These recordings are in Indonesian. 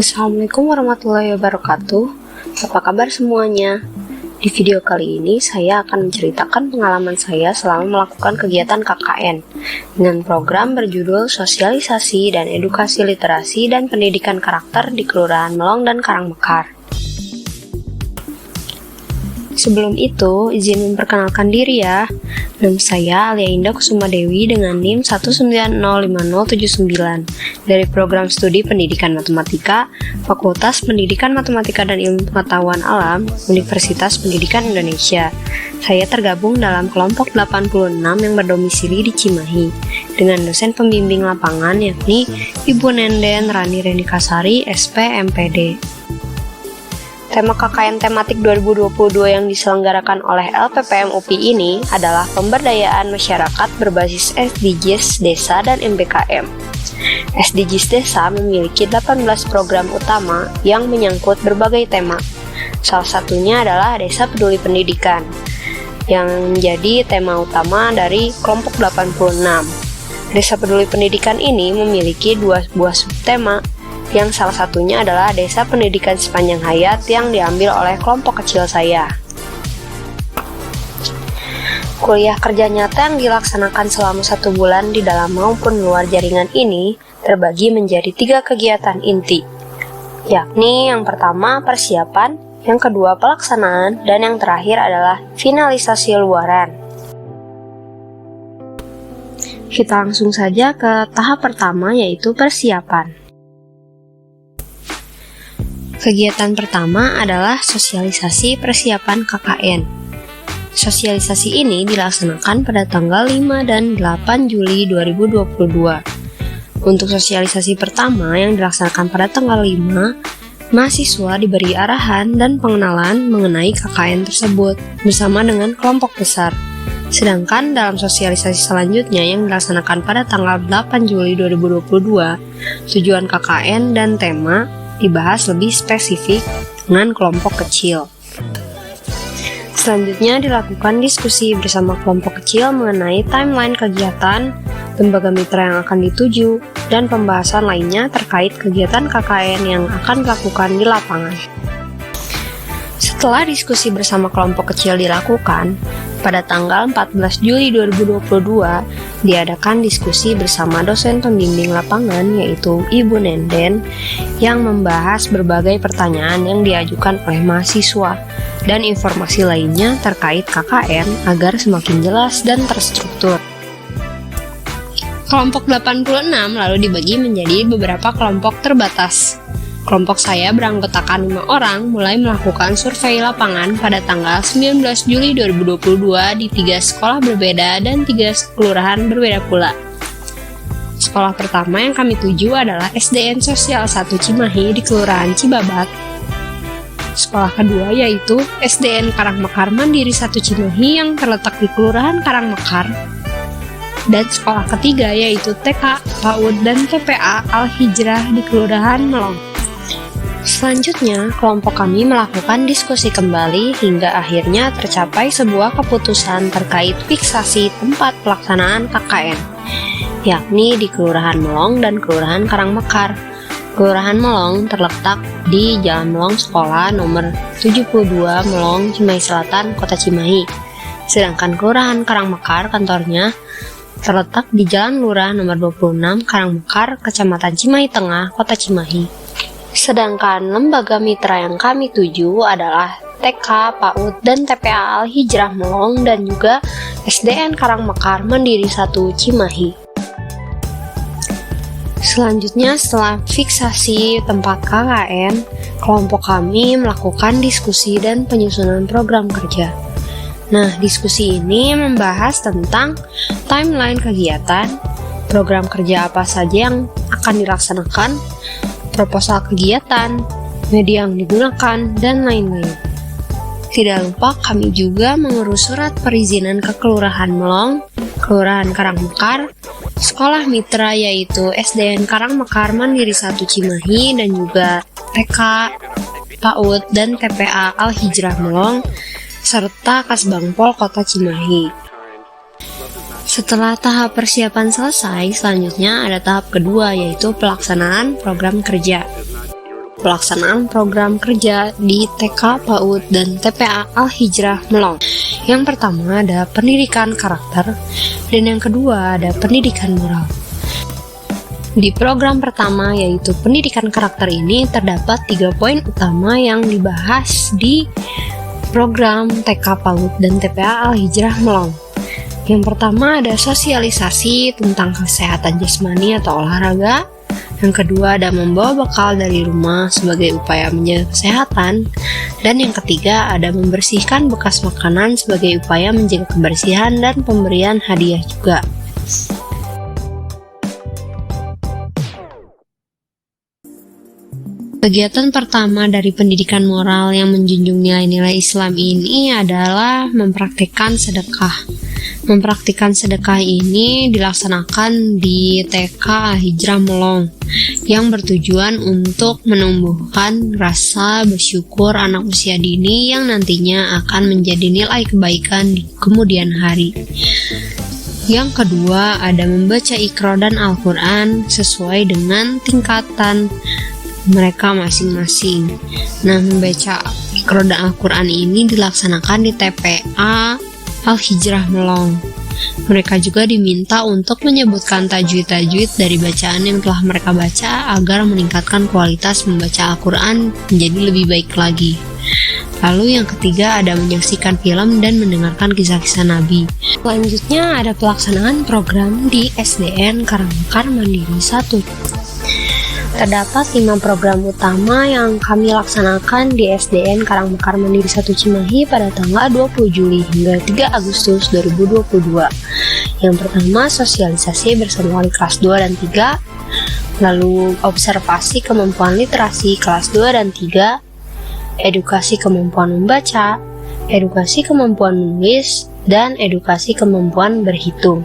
Assalamualaikum warahmatullahi wabarakatuh. Apa kabar semuanya? Di video kali ini saya akan menceritakan pengalaman saya selama melakukan kegiatan KKN dengan program berjudul Sosialisasi dan Edukasi Literasi dan Pendidikan Karakter di Kelurahan Melong dan Karangmekar. Sebelum itu, izin memperkenalkan diri ya. Nama saya Alia Indah Kusuma Dewi dengan NIM 1905079 dari Program Studi Pendidikan Matematika, Fakultas Pendidikan Matematika dan Ilmu Pengetahuan Alam, Universitas Pendidikan Indonesia. Saya tergabung dalam kelompok 86 yang berdomisili di Cimahi, dengan dosen pembimbing lapangan yakni Ibu Nenden Rani Rendikasari, SP MPD. Tema KKN tematik 2022 yang diselenggarakan oleh LPPM UPI ini adalah pemberdayaan masyarakat berbasis SDGs Desa dan MBKM. SDGs Desa memiliki 18 program utama yang menyangkut berbagai tema. Salah satunya adalah Desa Peduli Pendidikan, yang menjadi tema utama dari kelompok 86. Desa Peduli Pendidikan ini memiliki dua buah subtema, yang salah satunya adalah Desa Pendidikan Sepanjang Hayat yang diambil oleh kelompok kecil saya. Kuliah kerja nyata yang dilaksanakan selama 1 bulan di dalam maupun luar jaringan ini terbagi menjadi 3 kegiatan inti, yakni yang pertama persiapan, yang kedua pelaksanaan, dan yang terakhir adalah finalisasi luaran. Kita langsung saja ke tahap pertama, yaitu persiapan. Kegiatan pertama adalah sosialisasi persiapan KKN. Sosialisasi ini dilaksanakan pada tanggal 5 dan 8 Juli 2022. Untuk sosialisasi pertama yang dilaksanakan pada tanggal 5, mahasiswa diberi arahan dan pengenalan mengenai KKN tersebut bersama dengan kelompok besar. Sedangkan dalam sosialisasi selanjutnya yang dilaksanakan pada tanggal 8 Juli 2022, tujuan KKN dan tema dibahas lebih spesifik dengan kelompok kecil. Selanjutnya dilakukan diskusi bersama kelompok kecil mengenai timeline kegiatan, lembaga mitra yang akan dituju, dan pembahasan lainnya terkait kegiatan KKN yang akan dilakukan di lapangan. Setelah diskusi bersama kelompok kecil dilakukan, pada tanggal 14 Juli 2022 diadakan diskusi bersama dosen pembimbing lapangan yaitu Ibu Nenden yang membahas berbagai pertanyaan yang diajukan oleh mahasiswa dan informasi lainnya terkait KKN agar semakin jelas dan terstruktur. Kelompok 86 lalu dibagi menjadi beberapa kelompok terbatas. Kelompok saya beranggotakan 5 orang mulai melakukan survei lapangan pada tanggal 19 Juli 2022 di 3 sekolah berbeda dan 3 kelurahan berbeda pula. Sekolah pertama yang kami tuju adalah SDN Sosial 1 Cimahi di Kelurahan Cibabat. Sekolah kedua yaitu SDN Karangmekar Mandiri 1 Cimahi yang terletak di Kelurahan Karangmekar. Dan sekolah ketiga yaitu TK, PAUD, dan TPA Al-Hijrah di Kelurahan Melong. Selanjutnya, kelompok kami melakukan diskusi kembali hingga akhirnya tercapai sebuah keputusan terkait fiksasi tempat pelaksanaan KKN, yakni di Kelurahan Melong dan Kelurahan Karangmekar. Kelurahan Melong terletak di Jalan Melong Sekolah nomor 72 Melong, Cimahi Selatan, Kota Cimahi. Sedangkan Kelurahan Karangmekar kantornya terletak di Jalan Lurah nomor 26 Karangmekar, Kecamatan Cimahi Tengah, Kota Cimahi. Sedangkan lembaga mitra yang kami tuju adalah TK, PAUD, dan TPA Al-Hijrah Melong dan juga SDN Karangmekar Mandiri 1 Cimahi. Selanjutnya setelah fiksasi tempat KKN, kelompok kami melakukan diskusi dan penyusunan program kerja. Nah, diskusi ini membahas tentang timeline kegiatan, program kerja apa saja yang akan dilaksanakan, proposal kegiatan, media yang digunakan, dan lain-lain. Tidak lupa kami juga mengurus surat perizinan ke Kelurahan Melong, Kelurahan Karangmekar, sekolah mitra yaitu SDN Karangmekar Mandiri 1 Cimahi, dan juga TK, PAUD, dan TPA Al-Hijrah Melong, serta Kasbangpol Kota Cimahi. Setelah tahap persiapan selesai, selanjutnya ada tahap kedua yaitu pelaksanaan program kerja. pelaksanaan program kerja di TK PAUD dan TPA Al-Hijrah Melong. Yang pertama ada pendidikan karakter, dan yang kedua ada pendidikan moral. Di program pertama yaitu pendidikan karakter ini terdapat 3 poin utama yang dibahas di program TK PAUD dan TPA Al-Hijrah Melong. Yang pertama ada sosialisasi tentang kesehatan jasmani atau olahraga. Yang kedua ada membawa bekal dari rumah sebagai upaya menjaga kesehatan. Dan yang ketiga ada membersihkan bekas makanan sebagai upaya menjaga kebersihan dan pemberian hadiah juga. Kegiatan pertama dari pendidikan moral yang menjunjung nilai-nilai Islam ini adalah mempraktikkan sedekah. Mempraktikkan sedekah ini dilaksanakan di TK Al-Hijrah Melong yang bertujuan untuk menumbuhkan rasa bersyukur anak usia dini yang nantinya akan menjadi nilai kebaikan di kemudian hari. Yang kedua ada membaca Iqra dan Al-Quran sesuai dengan tingkatan mereka masing-masing. Nah, membaca Iqra dan Al-Quran ini dilaksanakan di TPA Al-Hijrah Melong. Mereka juga diminta untuk menyebutkan tajwid-tajwid dari bacaan yang telah mereka baca agar meningkatkan kualitas membaca Al-Quran menjadi lebih baik lagi. Lalu yang ketiga ada menyaksikan film dan mendengarkan kisah-kisah Nabi. Selanjutnya ada pelaksanaan program di SDN Karangmekar Mandiri 1. Terdapat 5 program utama yang kami laksanakan di SDN Karangmekar Mandiri 1 Cimahi pada tanggal 20 Juli hingga 3 Agustus 2022. Yang pertama, sosialisasi bersama wali kelas 2 dan 3, lalu observasi kemampuan literasi kelas 2 dan 3, edukasi kemampuan membaca, edukasi kemampuan menulis, dan edukasi kemampuan berhitung.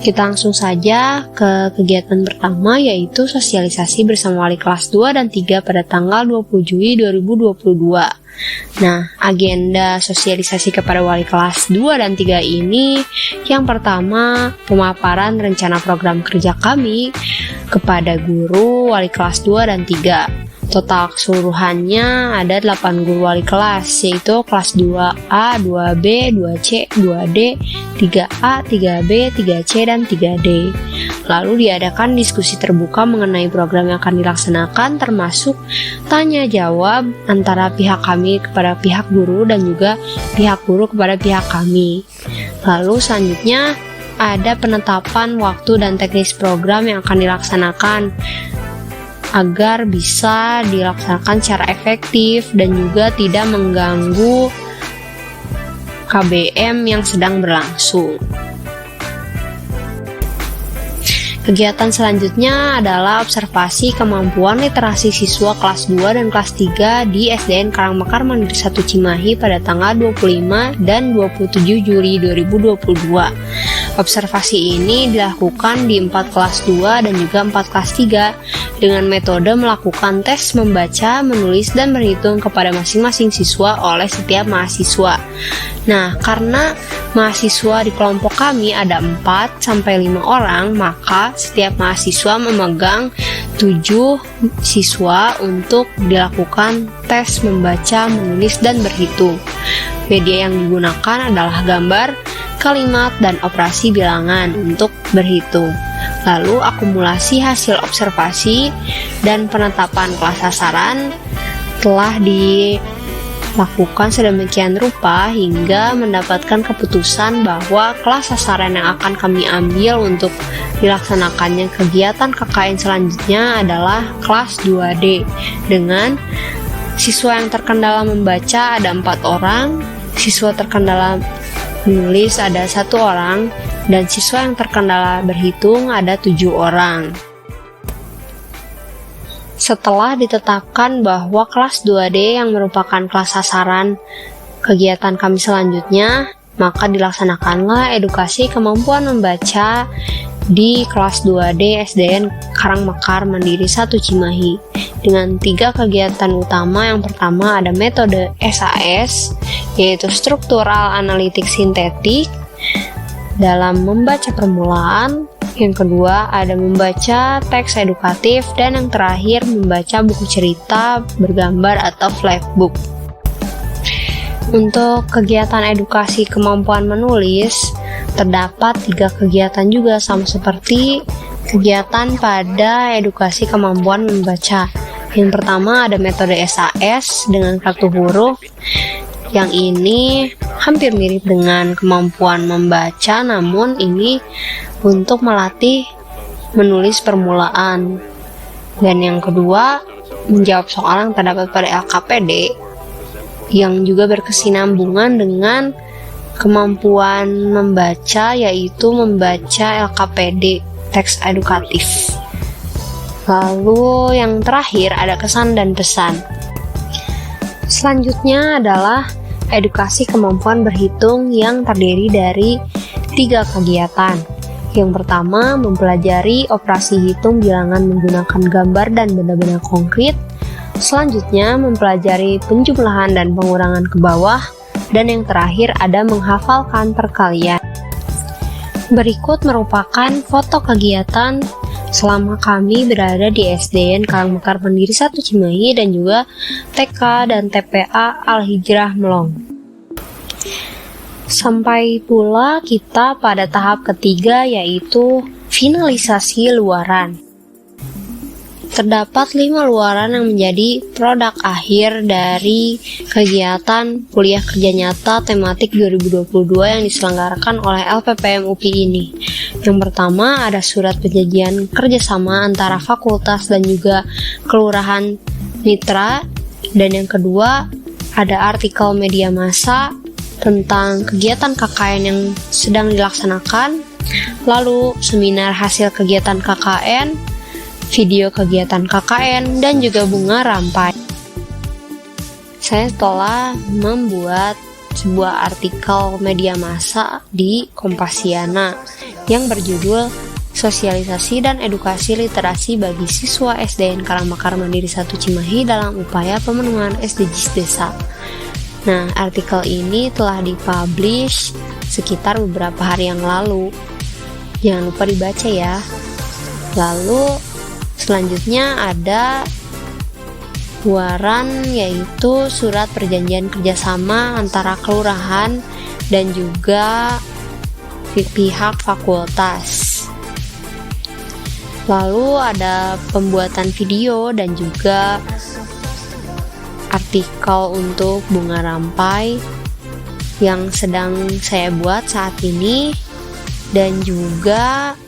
Kita langsung saja ke kegiatan pertama yaitu sosialisasi bersama wali kelas 2 dan 3 pada tanggal 20 Juli 2022. Nah, agenda sosialisasi kepada wali kelas 2 dan 3 ini yang pertama pemaparan rencana program kerja kami kepada guru wali kelas 2 dan 3. Total keseluruhannya ada 8 guru wali kelas, yaitu kelas 2A, 2B, 2C, 2D, 3A, 3B, 3C, dan 3D. Lalu diadakan diskusi terbuka mengenai program yang akan dilaksanakan, termasuk tanya jawab antara pihak kami kepada pihak guru dan juga pihak guru kepada pihak kami. Lalu selanjutnya ada penetapan waktu dan teknis program yang akan dilaksanakan agar bisa dilaksanakan secara efektif dan juga tidak mengganggu KBM yang sedang berlangsung. Kegiatan selanjutnya adalah observasi kemampuan literasi siswa kelas 2 dan kelas 3 di SDN Karangmekar Mandiri 1 Cimahi pada tanggal 25 dan 27 Juli 2022. Observasi ini dilakukan di 4 kelas 2 dan juga 4 kelas 3 dengan metode melakukan tes membaca, menulis, dan berhitung kepada masing-masing siswa oleh setiap mahasiswa. Nah, karena mahasiswa di kelompok kami ada 4-5 orang, maka setiap mahasiswa memegang 7 siswa untuk dilakukan tes membaca, menulis, dan berhitung. Media yang digunakan adalah gambar, kalimat, dan operasi bilangan untuk berhitung. Lalu akumulasi hasil observasi dan penetapan kelas sasaran telah dilakukan sedemikian rupa hingga mendapatkan keputusan bahwa kelas sasaran yang akan kami ambil untuk dilaksanakannya kegiatan KKN selanjutnya adalah kelas 2D dengan siswa yang terkendala membaca ada 4 orang, siswa terkendala menulis ada 1 orang, dan siswa yang terkendala berhitung ada 7 orang. Setelah ditetapkan bahwa kelas 2D yang merupakan kelas sasaran kegiatan kami selanjutnya, maka dilaksanakanlah edukasi kemampuan membaca di kelas 2D SDN Karangmekar Mandiri 1 Cimahi dengan 3 kegiatan utama. Yang pertama ada metode SAS, yaitu struktural analitik sintetik dalam membaca permulaan. Yang kedua ada membaca teks edukatif, dan yang terakhir membaca buku cerita bergambar atau flashbook. Untuk kegiatan edukasi kemampuan menulis, terdapat 3 kegiatan juga sama seperti kegiatan pada edukasi kemampuan membaca. Yang pertama ada metode SAS dengan kartu huruf. Yang ini hampir mirip dengan kemampuan membaca, namun ini untuk melatih menulis permulaan. Dan yang kedua, menjawab soal yang terdapat pada LKPD yang juga berkesinambungan dengan kemampuan membaca, yaitu membaca LKPD, teks edukatif. Lalu yang terakhir ada kesan dan pesan. Selanjutnya adalah edukasi kemampuan berhitung yang terdiri dari 3 kegiatan. Yang pertama, mempelajari operasi hitung bilangan menggunakan gambar dan benda-benda konkret. Selanjutnya, mempelajari penjumlahan dan pengurangan ke bawah. Dan yang terakhir ada menghafalkan perkalian. Berikut merupakan foto kegiatan selama kami berada di SDN Karangmekar Mandiri 1 Cimahi dan juga TK dan TPA Al-Hijrah Melong. Sampai pula kita pada tahap ketiga, yaitu finalisasi luaran. Terdapat 5 luaran yang menjadi produk akhir dari kegiatan kuliah kerja nyata tematik 2022 yang diselenggarakan oleh LPPM UPI ini. Yang pertama ada surat perjanjian kerjasama antara fakultas dan juga kelurahan mitra. Dan yang kedua ada artikel media massa tentang kegiatan KKN yang sedang dilaksanakan, lalu seminar hasil kegiatan KKN, video kegiatan KKN, dan juga bunga rampai. Saya telah membuat sebuah artikel media massa di Kompasiana yang berjudul Sosialisasi dan Edukasi Literasi bagi Siswa SDN Karangmekar Mandiri 1 Cimahi dalam upaya pemenuhan SDGs Desa. Nah, artikel ini telah dipublish sekitar beberapa hari yang lalu. Jangan lupa dibaca ya. Lalu selanjutnya ada luaran, yaitu surat perjanjian kerjasama antara kelurahan dan juga pihak fakultas. Lalu ada pembuatan video dan juga artikel untuk bunga rampai yang sedang saya buat saat ini, dan juga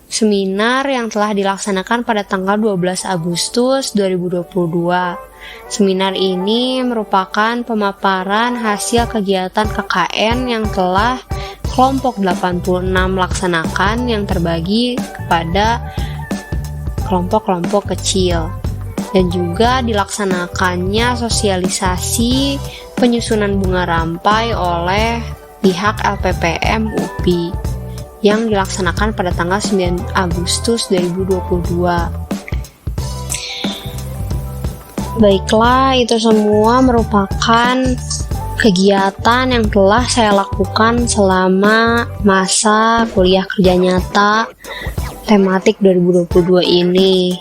seminar yang telah dilaksanakan pada tanggal 12 Agustus 2022. Seminar ini merupakan pemaparan hasil kegiatan KKN yang telah kelompok 86 laksanakan, yang terbagi kepada kelompok-kelompok kecil. Dan juga dilaksanakannya sosialisasi penyusunan bunga rampai oleh pihak LPPM UPI yang dilaksanakan pada tanggal 9 Agustus 2022. Baiklah, itu semua merupakan kegiatan yang telah saya lakukan selama masa kuliah kerja nyata tematik 2022 ini.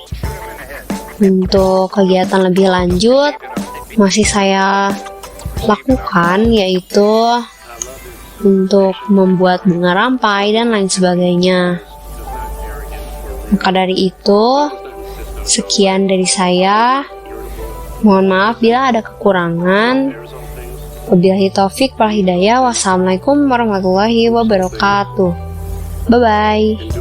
Untuk kegiatan lebih lanjut masih saya lakukan, yaitu untuk membuat bunga rampai dan lain sebagainya. Maka dari itu, sekian dari saya. Mohon maaf bila ada kekurangan. Wabillahi taufik wal hidayah. Wassalamualaikum warahmatullahi wabarakatuh. Bye bye.